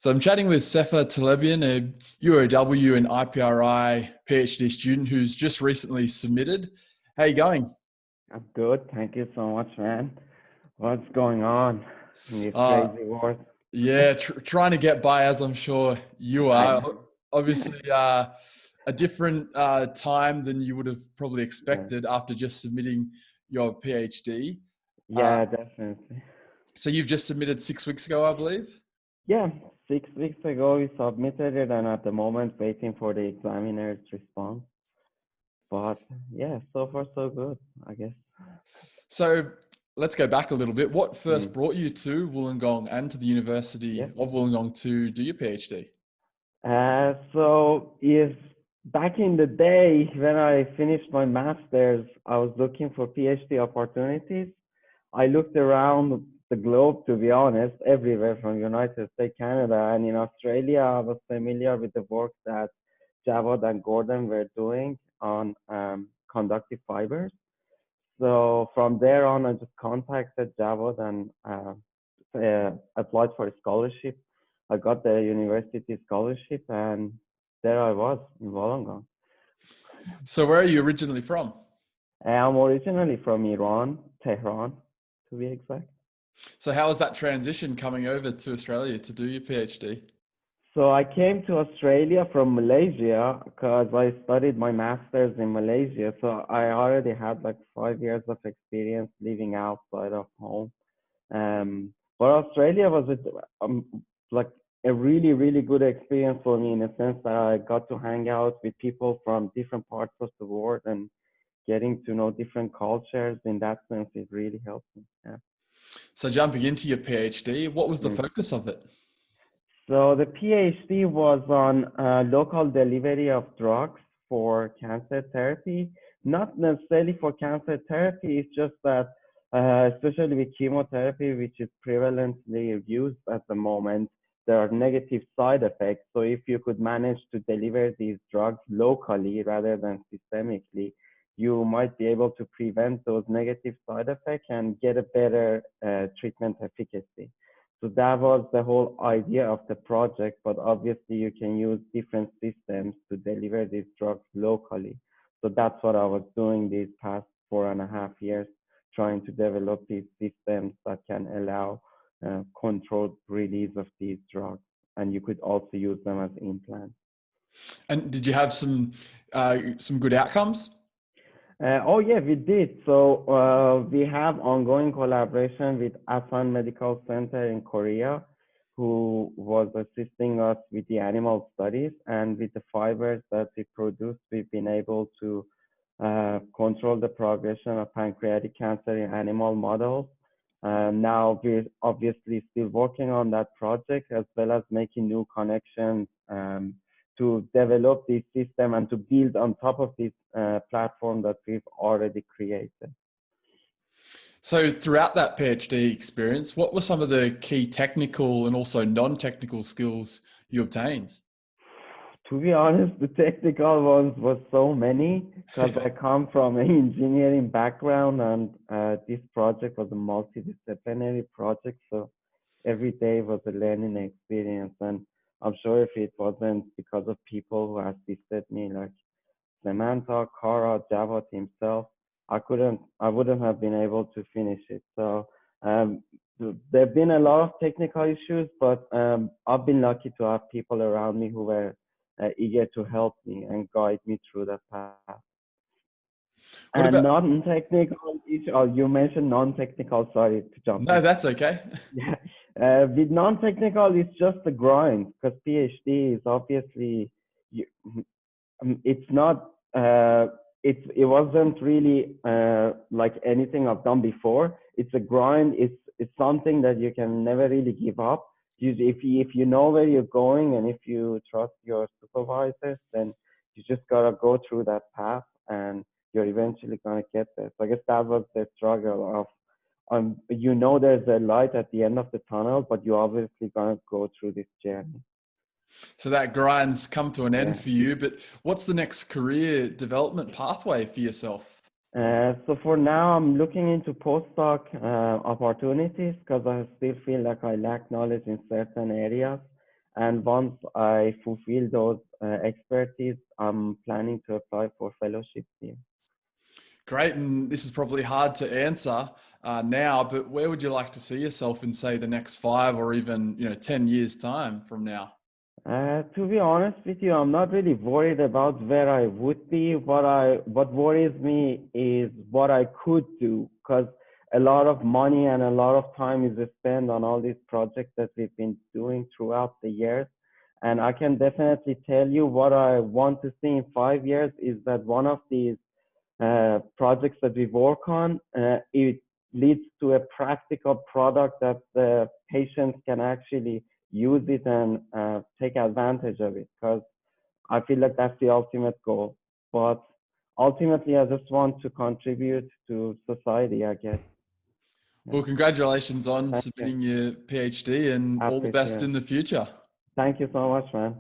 So I'm chatting with Sepehr Talebian, a UOW and IPRI PhD student who's just recently submitted. How you going? I'm good. Thank you so much, man. What's going on in this Uh, crazy world? yeah, trying to get by, as I'm sure you I are. know. Obviously, a different time than you would have probably Yeah, expected after just submitting your PhD. Uh, yeah, definitely. so you've just submitted 6 weeks ago, I believe? Yeah, 6 weeks ago we submitted it, and at the moment waiting for the examiner's response. But yeah, so far so good, I guess. So let's go back a little bit. What first Mm. brought you to Wollongong and to the University Yeah. of Wollongong to do your PhD? So if back in the day when I finished my master's, I was looking for PhD opportunities. I looked around the globe, to be honest, everywhere from United States, Canada, and in Australia, I was familiar with the work that Javad and Gordon were doing on conductive fibers. So from there on, I just contacted Javad and applied for a scholarship. I got the university scholarship, and there I was in Wollongong. So where are you originally from? I'm originally from Iran, Tehran, to be exact. So how was that transition coming over to Australia to do your PhD? So I came to Australia from Malaysia because I studied my master's in Malaysia. So I already had like 5 years of experience living outside of home. But Australia was like a really, really good experience for me in the sense that I got to hang out with people from different parts of the world and getting to know different cultures. In that sense, it really helped me. Yeah. So jumping into your PhD, what was the Mm. focus of it? So the PhD was on local delivery of drugs for cancer therapy. Not necessarily for cancer therapy, it's just that, especially with chemotherapy, which is prevalently used at the moment, there are negative side effects. So if you could manage to deliver these drugs locally rather than systemically, you might be able to prevent those negative side effects and get a better treatment efficacy. So that was the whole idea of the project, but obviously you can use different systems to deliver these drugs locally. So that's what I was doing these past 4.5 years, trying to develop these systems that can allow controlled release of these drugs. And you could also use them as implants. And did you have some good outcomes? Oh yeah, we did. So we have ongoing collaboration with Asan Medical Center in Korea, who was assisting us with the animal studies, and with the fibers that we produce, we've been able to control the progression of pancreatic cancer in animal models. Now we're obviously still working on that project as well as making new connections to develop this system and to build on top of this platform that we've already created. So throughout that PhD experience, what were some of the key technical and also non-technical skills you obtained? To be honest, the technical ones was so many because Yeah. I come from an engineering background, and this project was a multidisciplinary project. So every day was a learning experience. And I'm sure if it wasn't because of people who assisted me, like Samantha, Kara, Javad himself, I wouldn't have been able to finish it. So um, there have been a lot of technical issues, but I've been lucky to have people around me who were eager to help me and guide me through that path. What And about, non-technical issues, oh, you mentioned non-technical, sorry to jump no, in. that's okay. Yeah. With non-technical, it's just the grind because PhD is obviously, you, it's not it wasn't really like anything I've done before. It's a grind. It's something that you can never really give up. If you know where you're going and if you trust your supervisors, then you just gotta go through that path and you're eventually gonna get there. So I guess that was the struggle of you know there's a light at the end of the tunnel, but you're obviously gonna go through this journey. So that grind's come to an end Yeah. for you, but what's the next career development pathway for yourself? So for now, I'm looking into postdoc opportunities because I still feel like I lack knowledge in certain areas. And once I fulfill those expertise, I'm planning to apply for fellowship here. Great. And this is probably hard to answer now, but where would you like to see yourself in, say, the next 5 or even 10 years time from now? To be honest with you, I'm not really worried about where I would be. What worries me is what I could do, because a lot of money and a lot of time is spent on all these projects that we've been doing throughout the years. And I can definitely tell you what I want to see in 5 years is that one of these projects that we work on, it leads to a practical product that the patients can actually use it and take advantage of it, because I feel like that's the ultimate goal. But ultimately, I just want to contribute to society, I guess. Yeah. Well, congratulations on Thank you. submitting your PhD and I all the appreciate best it. in the future. Thank you so much, man.